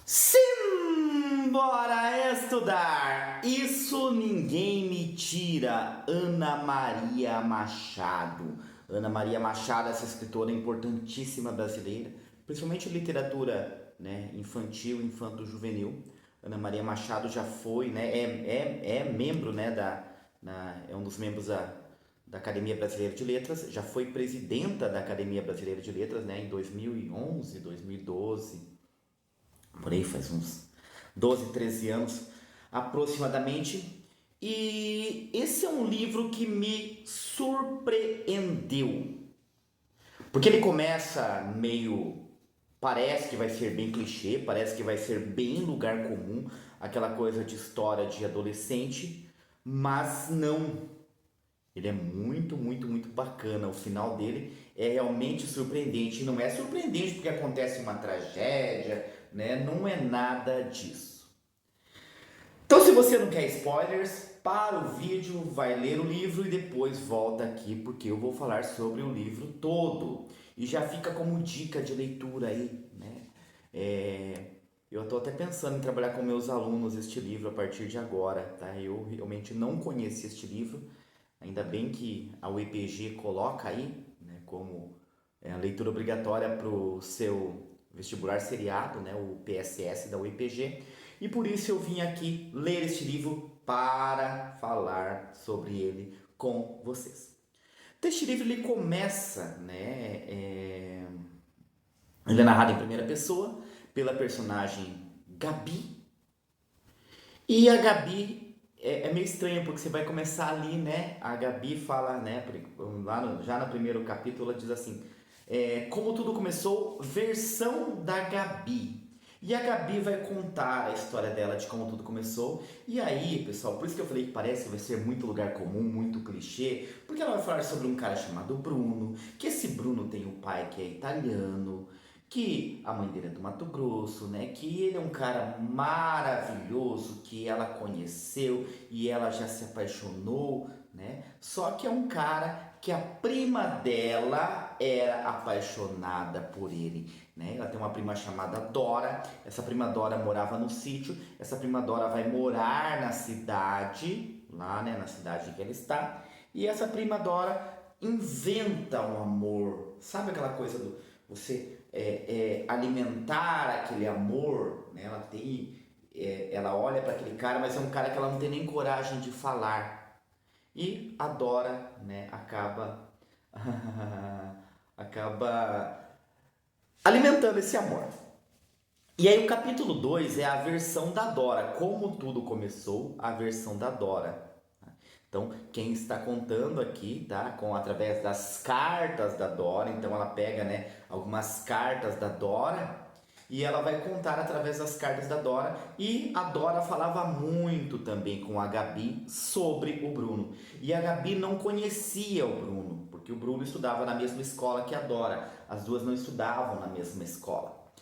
Simbora estudar! Isso ninguém me tira. Ana Maria Machado. Ana Maria Machado, essa escritora importantíssima brasileira, principalmente literatura, né, infantil, infanto-juvenil. Ana Maria Machado já foi, né, é membro, né, é um dos membros da Academia Brasileira de Letras, já foi presidenta da Academia Brasileira de Letras, né, em 2011, 2012, por aí faz uns 12, 13 anos aproximadamente. E esse é um livro que me surpreendeu, porque ele começa meio. Parece que vai ser bem clichê, parece que vai ser bem lugar comum, aquela coisa de história de adolescente, mas não. Ele é muito, muito, muito bacana. O final dele é realmente surpreendente. Não é surpreendente porque acontece uma tragédia, né? Não é nada disso. Então, se você não quer spoilers, para o vídeo, vai ler o livro e depois volta aqui porque eu vou falar sobre o livro todo. E já fica como dica de leitura aí, né? Eu estou até pensando em trabalhar com meus alunos este livro a partir de agora, tá? Eu realmente não conheci este livro. Ainda bem que a UEPG coloca aí, né, como a leitura obrigatória para o seu vestibular seriado, né, o PSS da UEPG. E por isso eu vim aqui ler este livro para falar sobre ele com vocês. Então, este livro ele começa, né, ele é narrado em primeira pessoa pela personagem Gabi. E a Gabi é meio estranho, porque você vai começar ali, né? A Gabi fala, né? Já no primeiro capítulo, ela diz assim: como tudo começou, versão da Gabi. E a Gabi vai contar a história dela de como tudo começou. E aí, pessoal, por isso que eu falei que parece que vai ser muito lugar comum, muito clichê, porque ela vai falar sobre um cara chamado Bruno, que esse Bruno tem um pai que é italiano, que a mãe dele é do Mato Grosso, né? Que ele é um cara maravilhoso que ela conheceu e ela já se apaixonou, né? Só que é um cara que a prima dela era apaixonada por ele, né? Ela tem uma prima chamada Dora. Essa prima Dora morava no sítio. Essa prima Dora vai morar na cidade, lá, né? Na cidade que ela está. E essa prima Dora inventa um amor. Sabe aquela coisa do você alimentar aquele amor, né? Ela olha para aquele cara, mas é um cara que ela não tem nem coragem de falar. E a Dora, né, acaba alimentando esse amor. E aí o capítulo 2 é a versão da Dora, como tudo começou, a versão da Dora. Então, quem está contando aqui, tá? Através das cartas da Dora. Então, ela pega, né, algumas cartas da Dora e ela vai contar através das cartas da Dora. E a Dora falava muito também com a Gabi sobre o Bruno. E a Gabi não conhecia o Bruno, porque o Bruno estudava na mesma escola que a Dora. As duas não estudavam na mesma escola.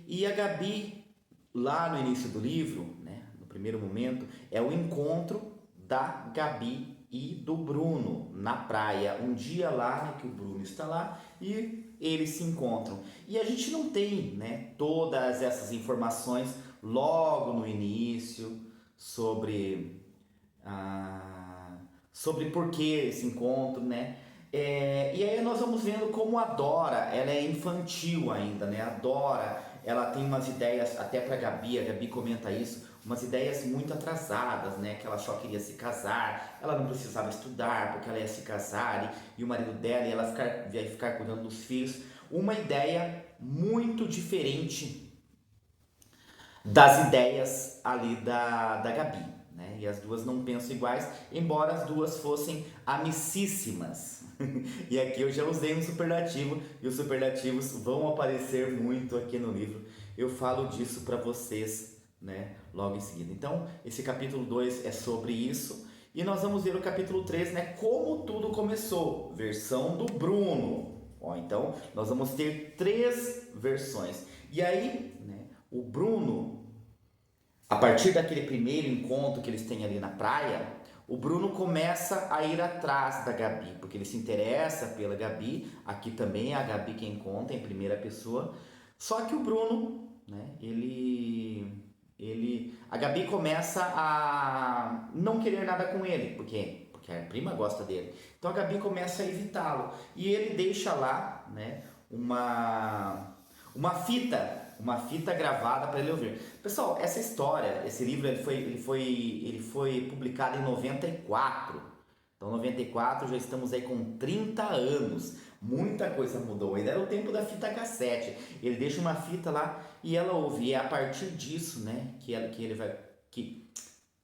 E a Gabi, lá no início do livro, né, no primeiro momento, é o encontro da Gabi e do Bruno na praia. Um dia lá, né, que o Bruno está lá e eles se encontram. E a gente não tem, né, todas essas informações logo no início sobre sobre por que esse encontro, né? E aí nós vamos vendo como a Dora, ela é infantil ainda, né? A Dora, ela tem umas ideias, até pra Gabi, a Gabi comenta isso, umas ideias muito atrasadas, né? Que ela só queria se casar, ela não precisava estudar porque ela ia se casar e o marido dela ia ficar cuidando dos filhos. Uma ideia muito diferente das ideias ali da Gabi, né? E as duas não pensam iguais, embora as duas fossem amicíssimas. E aqui eu já usei um superlativo e os superlativos vão aparecer muito aqui no livro. Eu falo disso para vocês, né, logo em seguida. Então, esse capítulo 2 é sobre isso. E nós vamos ver o capítulo 3, né, como tudo começou, versão do Bruno. Ó, então, nós vamos ter 3 versões. E aí, né, o Bruno, a partir daquele primeiro encontro que eles têm ali na praia, o Bruno começa a ir atrás da Gabi, porque ele se interessa pela Gabi. Aqui também é a Gabi quem conta em primeira pessoa. Só que o Bruno, né, Gabi começa a não querer nada com ele, porque a prima gosta dele. Então a Gabi começa a evitá-lo e ele deixa lá, né, uma fita gravada para ele ouvir. Pessoal, essa história, esse livro ele foi publicado em 94. Então, 94 já estamos aí com 30 anos. Muita coisa mudou. Ainda era o tempo da fita cassete. Ele deixa uma fita lá e ela ouve. E é a partir disso, né,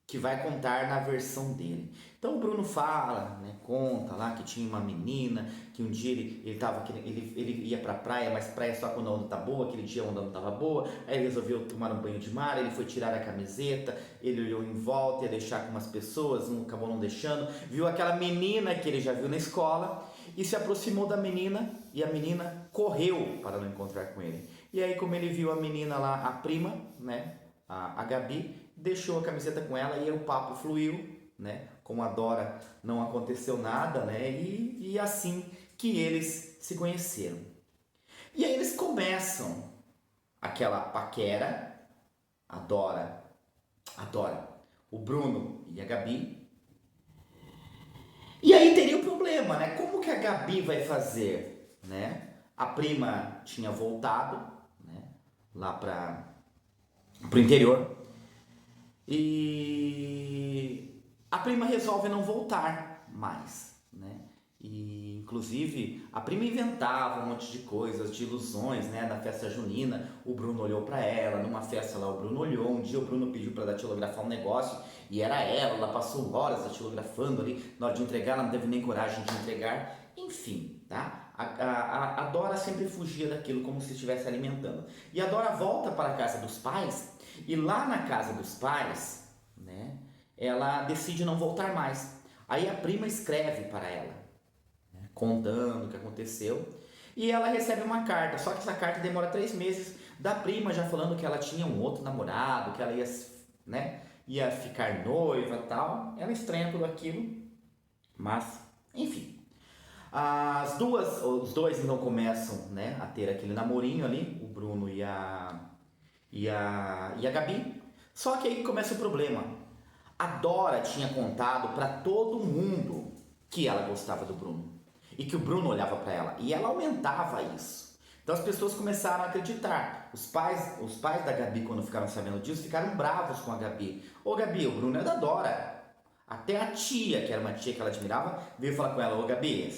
que vai contar na versão dele. Então o Bruno fala, né, conta lá que tinha uma menina, que um dia ele ia pra praia, mas praia só quando a onda tá boa, aquele dia a onda não tava boa, aí ele resolveu tomar um banho de mar, ele foi tirar a camiseta, ele olhou em volta, ia deixar com umas pessoas, acabou não deixando, viu aquela menina que ele já viu na escola, e se aproximou da menina, e a menina correu para não encontrar com ele. E aí como ele viu a menina lá, a prima, né, a Gabi, deixou a camiseta com ela e aí o papo fluiu, né? Com a Dora não aconteceu nada, né? E assim que eles se conheceram. E aí eles começam aquela paquera, a Dora, o Bruno e a Gabi. E aí teria o problema, né? Como que a Gabi vai fazer, né? A prima tinha voltado, né? Lá para o interior. E a prima resolve não voltar mais, né? E inclusive a prima inventava um monte de coisas, de ilusões, né? Da festa junina, o Bruno olhou para ela, numa festa lá o Bruno olhou, um dia o Bruno pediu para datilografar um negócio e era ela passou horas datilografando ali, na hora de entregar ela não teve nem coragem de entregar, enfim, tá? A Dora sempre fugia daquilo como se estivesse alimentando. E a Dora volta para a casa dos pais e lá na casa dos pais, né, ela decide não voltar mais. Aí a prima escreve para ela, né, contando o que aconteceu. E ela recebe uma carta, só que essa carta demora 3 meses, da prima já falando que ela tinha um outro namorado, que ela ia, né, ia ficar noiva e tal. Ela estranha tudo aquilo, mas, enfim. Os dois então começam, né, a ter aquele namorinho ali, o Bruno e a Gabi. Só que aí começa o problema. A Dora tinha contado para todo mundo que ela gostava do Bruno e que o Bruno olhava para ela e ela aumentava isso. Então as pessoas começaram a acreditar. Os pais da Gabi, quando ficaram sabendo disso, ficaram bravos com a Gabi. Ô Gabi, o Bruno é da Dora. Até a tia, que era uma tia que ela admirava, veio falar com ela: ô Gabi,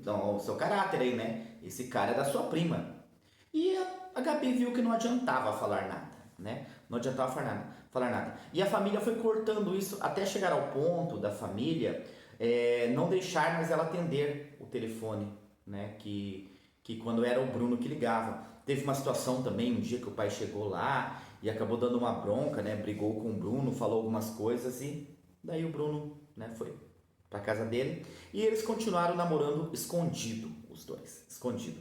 o seu caráter aí, né? Esse cara é da sua prima. E a Gabi viu que não adiantava falar nada, né? Não adiantava falar nada. E a família foi cortando isso até chegar ao ponto da família não deixar mais ela atender o telefone, né? Que quando era o Bruno que ligava. Teve uma situação também, um dia que o pai chegou lá e acabou dando uma bronca, né? Brigou com o Bruno, falou algumas coisas e daí o Bruno, né, foi pra casa dele e eles continuaram namorando escondido, os dois, escondido,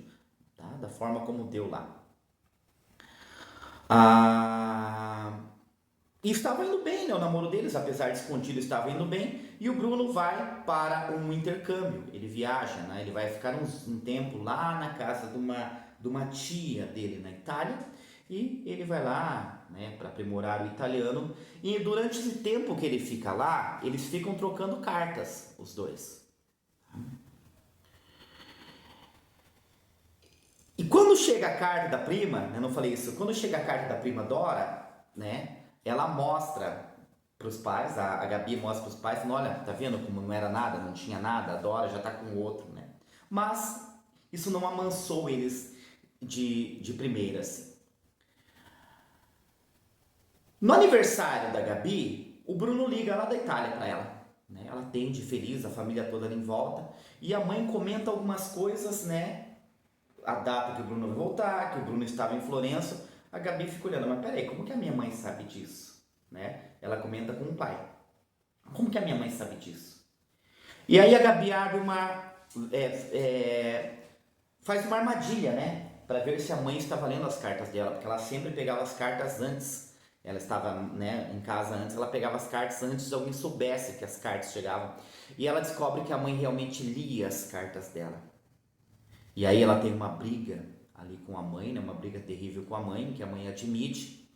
tá? Da forma como deu lá. E estava indo bem, né? O namoro deles, apesar de escondido, estava indo bem. E o Bruno vai para um intercâmbio. Ele viaja, né? Ele vai ficar um tempo lá na casa de uma tia dele na Itália. E ele vai lá, né, para aprimorar o italiano. E durante esse tempo que ele fica lá, eles ficam trocando cartas, os dois. E quando chega a carta da prima, eu não falei isso, quando chega a carta da prima Dora, né, ela mostra para os pais, a Gabi mostra para os pais, falando: olha, tá vendo como não era nada, não tinha nada, a Dora já tá com o outro, né? Mas isso não amansou eles de primeira, assim. No aniversário da Gabi, o Bruno liga lá da Itália para ela, né? Ela atende feliz, a família toda ali em volta, e a mãe comenta algumas coisas, né? A data que o Bruno vai voltar, que o Bruno estava em Florença. A Gabi fica olhando: mas peraí, como que a minha mãe sabe disso? Né? Ela comenta com o pai: como que a minha mãe sabe disso? E aí a Gabi abre faz uma armadilha, né? Para ver se a mãe estava lendo as cartas dela, porque ela sempre pegava as cartas antes. Ela estava, né, em casa antes, ela pegava as cartas antes de alguém soubesse que as cartas chegavam. E ela descobre que a mãe realmente lia as cartas dela. E aí ela tem uma briga ali com a mãe, né, uma briga terrível com a mãe, que a mãe admite.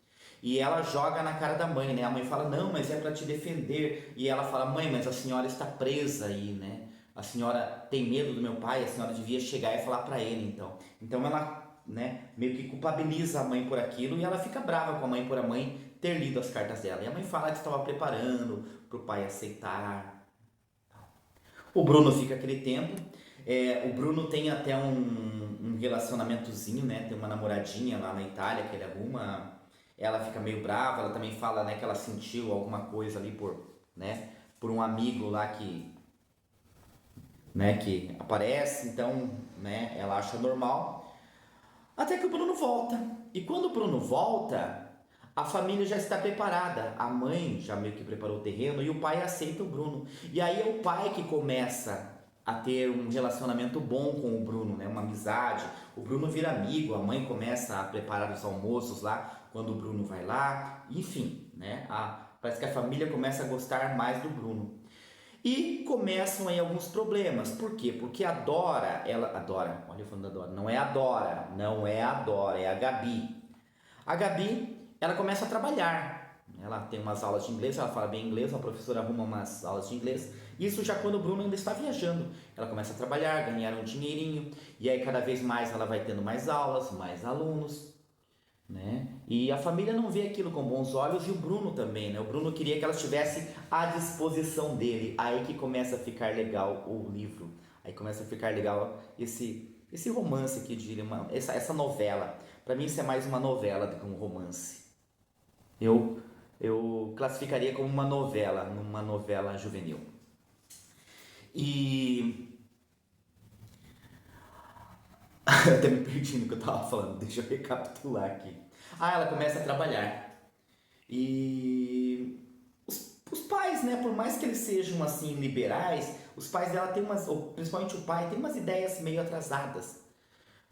E ela joga na cara da mãe, né? A mãe fala, não, mas é para te defender. E ela fala, mãe, mas a senhora está presa aí, né? A senhora tem medo do meu pai, a senhora devia chegar e falar para ele, então. Então ela, né, meio que culpabiliza a mãe por aquilo e ela fica brava com a mãe por a mãe ter lido as cartas dela. E a mãe fala que estava preparando para o pai aceitar. O Bruno fica aquele tempo. O Bruno tem até um relacionamentozinho, né? Tem uma namoradinha lá na Itália que ele arruma. Ela fica meio brava, ela também fala, né, que ela sentiu alguma coisa ali né, por um amigo lá que aparece, então, né, ela acha normal. Até que o Bruno volta. E quando o Bruno volta, a família já está preparada. A mãe já meio que preparou o terreno e o pai aceita o Bruno. E aí é o pai que começa a ter um relacionamento bom com o Bruno, né? Uma amizade. O Bruno vira amigo, a mãe começa a preparar os almoços lá quando o Bruno vai lá. Enfim, né? Parece que a família começa a gostar mais do Bruno. E começam aí alguns problemas. Por quê? Porque a Dora, olha eu falando da Dora, não é a Dora, é a Gabi. A Gabi, ela começa a trabalhar. Ela tem umas aulas de inglês, ela fala bem inglês, a professora arruma umas aulas de inglês. Isso já quando o Bruno ainda está viajando. Ela começa a trabalhar, ganhar um dinheirinho, e aí cada vez mais ela vai tendo mais aulas, mais alunos, né? E a família não vê aquilo com bons olhos e o Bruno também, né? O Bruno queria que ela estivesse à disposição dele. Aí que começa a ficar legal o livro. Aí começa a ficar legal esse romance aqui, diria, essa novela. Para mim isso é mais uma novela do que um romance. Eu classificaria como uma novela juvenil. E até me perdi no que eu tava falando, deixa eu recapitular aqui. Ela começa a trabalhar. E os pais, né, por mais que eles sejam assim liberais, os pais dela têm ou principalmente o pai, tem umas ideias meio atrasadas.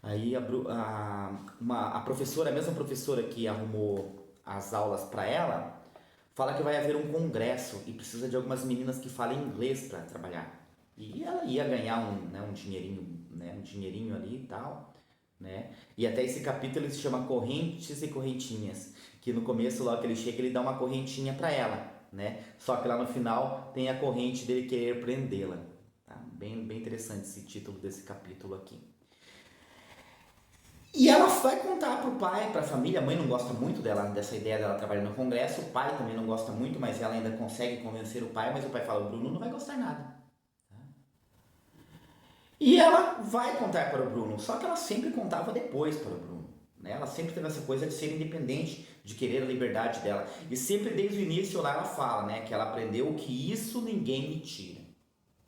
Aí a professora, a mesma professora que arrumou as aulas para ela, fala que vai haver um congresso e precisa de algumas meninas que falem inglês para trabalhar. E ela ia ganhar um dinheirinho, né, um dinheirinho ali e tal, né? E até esse capítulo ele se chama Correntes e Correntinhas, que no começo logo que ele chega ele dá uma correntinha para ela, né? Só que lá no final tem a corrente dele querer prendê-la. Tá? Bem, bem interessante esse título desse capítulo aqui. E ela vai contar pro pai, pra família. A mãe não gosta muito dessa ideia dela trabalhar no congresso. O pai também não gosta muito, mas ela ainda consegue convencer o pai. Mas o pai fala, o Bruno não vai gostar nada. E ela vai contar para o Bruno, só que ela sempre contava depois para o Bruno. Né? Ela sempre teve essa coisa de ser independente, de querer a liberdade dela. E sempre desde o início lá ela fala, né, que ela aprendeu que isso ninguém me tira.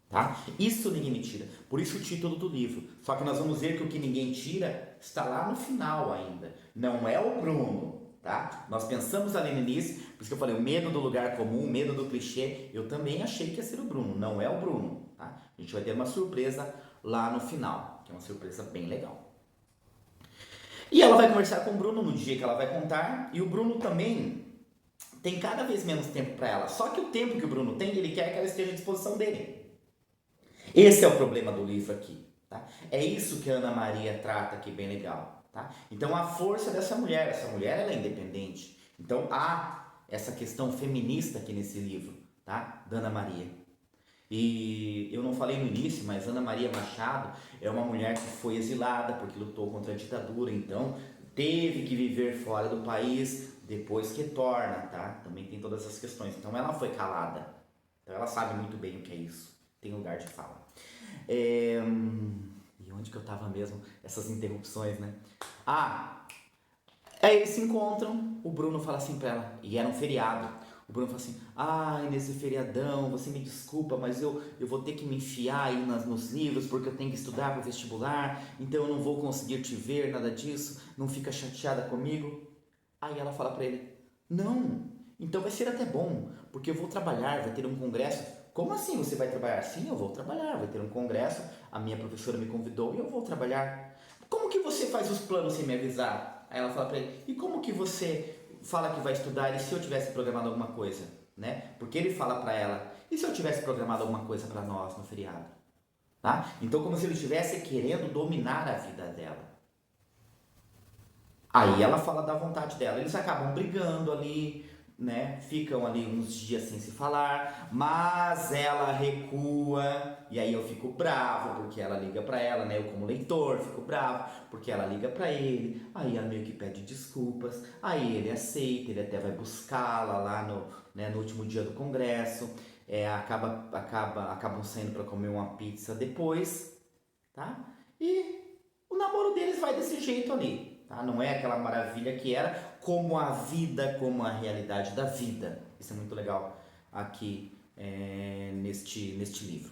Tá? Isso ninguém me tira. Por isso o título do livro. Só que nós vamos ver que o que ninguém tira está lá no final ainda. Não é o Bruno. Tá? Nós pensamos ali no início, por isso que eu falei, o medo do lugar comum, o medo do clichê. Eu também achei que ia ser o Bruno. Não é o Bruno. Tá? A gente vai ter uma surpresa lá no final, que é uma surpresa bem legal. E ela vai conversar com o Bruno no dia que ela vai contar, e o Bruno também tem cada vez menos tempo para ela. Só que o tempo que o Bruno tem, ele quer que ela esteja à disposição dele. Esse é o problema do livro aqui. Tá? É isso que a Ana Maria trata aqui, bem legal. Tá? Então a força dessa mulher, ela é independente. Então há essa questão feminista aqui nesse livro, tá? Da Ana Maria. E eu não falei no início, mas Ana Maria Machado é uma mulher que foi exilada porque lutou contra a ditadura, então teve que viver fora do país, depois retorna, tá? Também tem todas essas questões. Então ela foi calada, então ela sabe muito bem o que é isso, tem lugar de fala. E onde que eu tava mesmo? Essas interrupções, né? Aí eles se encontram, o Bruno fala assim pra ela, e era um feriado. O Bruno fala assim, nesse feriadão, você me desculpa, mas eu vou ter que me enfiar aí nos livros, porque eu tenho que estudar para o vestibular, então eu não vou conseguir te ver, nada disso, não fica chateada comigo. Aí ela fala pra ele, não, então vai ser até bom, porque eu vou trabalhar, vai ter um congresso. Como assim você vai trabalhar? Sim, eu vou trabalhar, vai ter um congresso, a minha professora me convidou e eu vou trabalhar. Como que você faz os planos sem me avisar? Aí ela fala pra ele, e como que você fala que vai estudar e se eu tivesse programado alguma coisa, né? Porque ele fala pra ela, e se eu tivesse programado alguma coisa pra nós no feriado? Tá? Então como se ele estivesse querendo dominar a vida dela. Aí ela fala da vontade dela. Eles acabam brigando ali, né? Ficam ali uns dias sem se falar, mas ela recua e aí eu fico bravo porque ela liga pra ela, né? Eu como leitor fico bravo porque ela liga pra ele. Aí ela meio que pede desculpas. Aí ele aceita, ele até vai buscá-la lá no, né, no último dia do congresso. Acabam saindo pra comer uma pizza depois, tá? E o namoro deles vai desse jeito ali, tá? Não é aquela maravilha que era, como a vida, como a realidade da vida. Isso é muito legal aqui neste livro.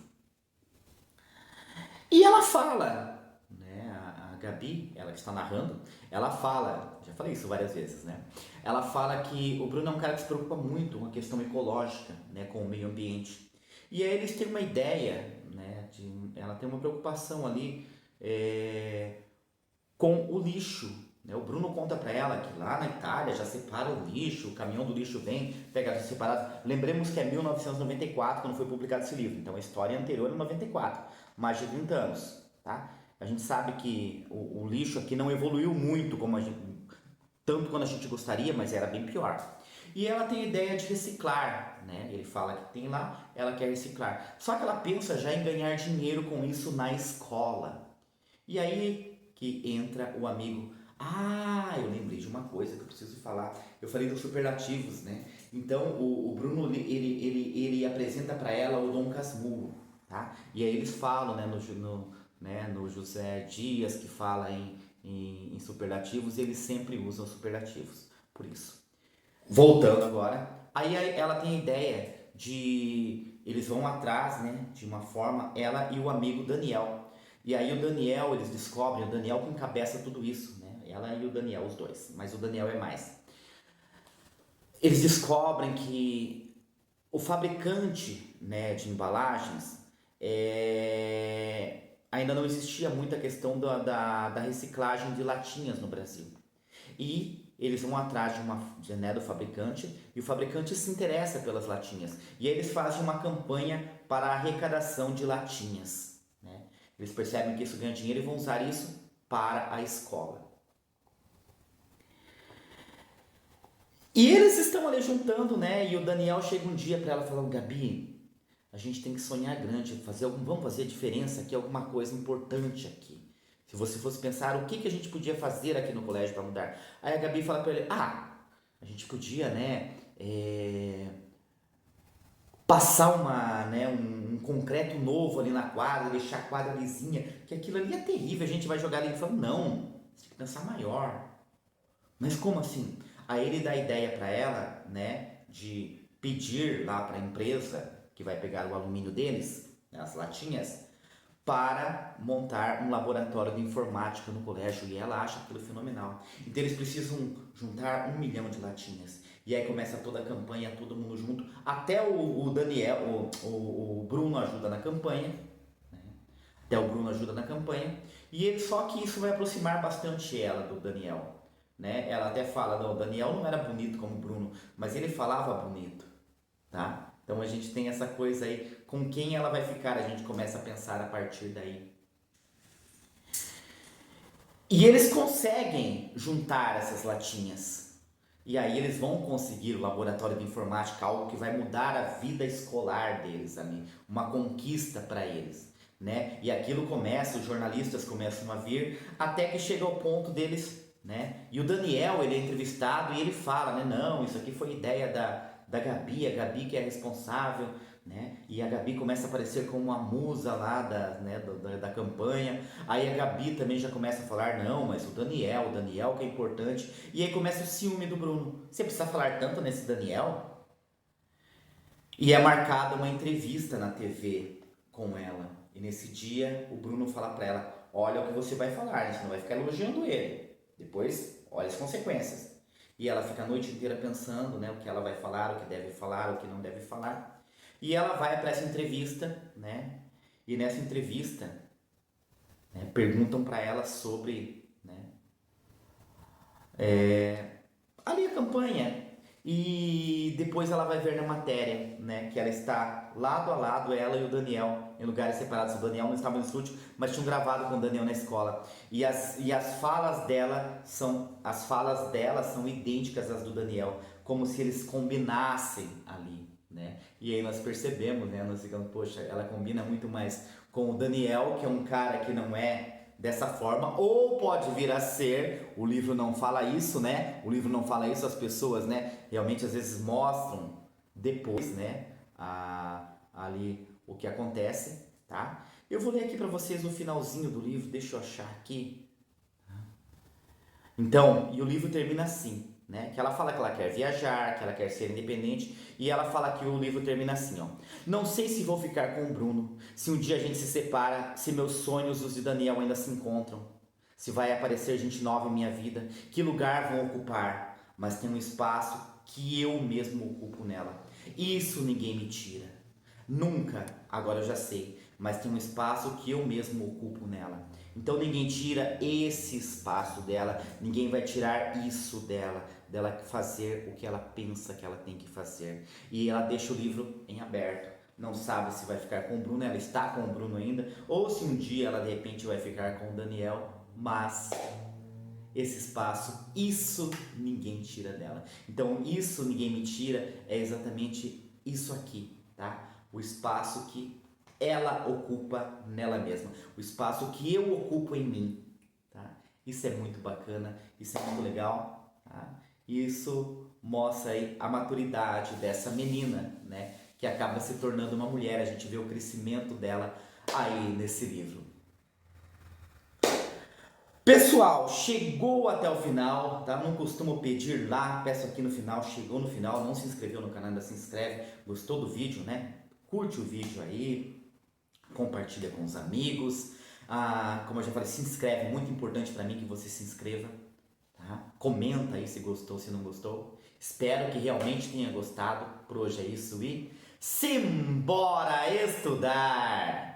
E ela fala, né, a Gabi, ela que está narrando, ela fala, já falei isso várias vezes, né? Ela fala que o Bruno é um cara que se preocupa muito com a questão ecológica, né, com o meio ambiente. E aí eles têm uma ideia, né, ela tem uma preocupação ali é, com o lixo. Né? O Bruno conta para ela que lá na Itália já separa o lixo, o caminhão do lixo vem, pega as separadas. Lembremos que é 1994 quando foi publicado esse livro, então a história é anterior a 94, mais de 30 anos. Tá? A gente sabe que o lixo aqui não evoluiu muito como tanto quanto a gente gostaria, mas era bem pior. E ela tem a ideia de reciclar, né? Ele fala que tem lá, ela quer reciclar. Só que ela pensa já em ganhar dinheiro com isso na escola. E aí que entra o amigo. Ah, eu lembrei de uma coisa que eu preciso falar. Eu falei dos superlativos, né? Então o Bruno ele apresenta para ela o Dom Casmurro, tá? E aí eles falam, né, no José Dias que fala em superlativos, eles sempre usam superlativos. Por isso. Voltando agora, aí ela tem a ideia de eles vão atrás, né, de uma forma, ela e o amigo Daniel. E aí o Daniel, eles descobrem, o Daniel que encabeça tudo isso, né? Ela e o Daniel, os dois, mas o Daniel é mais. Eles descobrem que o fabricante, né, de embalagens ainda não existia muita questão da reciclagem de latinhas no Brasil. E eles vão atrás né, do fabricante e o fabricante se interessa pelas latinhas. E aí eles fazem uma campanha para a arrecadação de latinhas. Né? Eles percebem que isso ganha dinheiro e vão usar isso para a escola. E eles estão ali juntando, né? E o Daniel chega um dia para ela falando: Gabi, a gente tem que sonhar grande, vamos fazer a diferença aqui, alguma coisa importante aqui. Se você fosse pensar o que a gente podia fazer aqui no colégio para mudar. Aí a Gabi fala para ele: a gente podia, né, passar um concreto novo ali na quadra, deixar a quadra lisinha, que aquilo ali é terrível, a gente vai jogar ali. Ele fala: não, você tem que pensar maior. Mas como assim? Aí ele dá a ideia para ela, né, de pedir lá para a empresa que vai pegar o alumínio deles, né, as latinhas, para montar um laboratório de informática no colégio, e ela acha aquilo fenomenal. Então eles precisam juntar 1 milhão de latinhas. E aí começa toda a campanha, todo mundo junto, até o Daniel, o Bruno ajuda na campanha, né? Até o Bruno ajuda na campanha, e ele, só que isso vai aproximar bastante ela do Daniel. Né? Ela até fala, não, o Daniel não era bonito como o Bruno, mas ele falava bonito, tá? Então a gente tem essa coisa aí, com quem ela vai ficar, a gente começa a pensar a partir daí. E eles conseguem juntar essas latinhas. E aí eles vão conseguir o laboratório de informática, algo que vai mudar a vida escolar deles ali, uma conquista para eles. Né? E aquilo começa, os jornalistas começam a vir, até que chega ao ponto deles, né? E o Daniel, ele é entrevistado e ele fala, né? Não, isso aqui foi ideia da Gabi, a Gabi que é responsável, né? E a Gabi começa a aparecer como uma musa lá da campanha. Aí a Gabi também já começa a falar, não, mas o Daniel que é importante. E aí começa o ciúme do Bruno. Você precisa falar tanto nesse Daniel? E é marcada uma entrevista na TV com ela. E nesse dia o Bruno fala pra ela, olha o que você vai falar, você não vai ficar elogiando ele. Depois, olha as consequências. E ela fica a noite inteira pensando, né, o que ela vai falar, o que deve falar, o que não deve falar. E ela vai para essa entrevista, né? E nessa entrevista, né, perguntam para ela sobre, né, ali a campanha. E depois ela vai ver na matéria, né, que ela está lado a lado, ela e o Daniel, em lugares separados. O Daniel não estava no estúdio, mas tinham gravado com o Daniel na escola. E as falas dela são idênticas às do Daniel, como se eles combinassem ali, né? E aí nós percebemos, né, nós ficamos, poxa, ela combina muito mais com o Daniel, que é um cara que não é dessa forma, ou pode vir a ser, o livro não fala isso, né? O livro não fala isso, as pessoas, né, realmente às vezes mostram depois, né, ali o que acontece, tá? Eu vou ler aqui para vocês o finalzinho do livro, deixa eu achar aqui. Então, e o livro termina assim, né? Que ela fala que ela quer viajar, que ela quer ser independente, e ela fala que o livro termina assim, ó. Não sei se vou ficar com o Bruno, se um dia a gente se separa, se meus sonhos, os de Daniel, ainda se encontram, se vai aparecer gente nova em minha vida, que lugar vão ocupar, mas tem um espaço que eu mesmo ocupo nela. Isso ninguém me tira. Nunca, agora eu já sei, mas tem um espaço que eu mesmo ocupo nela. Então ninguém tira esse espaço dela, ninguém vai tirar isso dela fazer o que ela pensa que ela tem que fazer. E ela deixa o livro em aberto. Não sabe se vai ficar com o Bruno, ela está com o Bruno ainda, ou se um dia ela de repente vai ficar com o Daniel, mas esse espaço, isso ninguém tira dela. Então, isso ninguém me tira é exatamente isso aqui, tá? O espaço que ela ocupa nela mesma, o espaço que eu ocupo em mim, tá? Isso é muito bacana, isso é muito legal, tá? Isso mostra aí a maturidade dessa menina, né? Que acaba se tornando uma mulher. A gente vê o crescimento dela aí nesse livro. Pessoal, chegou até o final, tá? Não costumo pedir lá, peço aqui no final, chegou no final, não se inscreveu no canal, ainda se inscreve, gostou do vídeo, né? Curte o vídeo aí, compartilha com os amigos, como eu já falei, se inscreve, muito importante para mim que você se inscreva, tá? Comenta aí se gostou, se não gostou, espero que realmente tenha gostado, por hoje é isso e simbora estudar!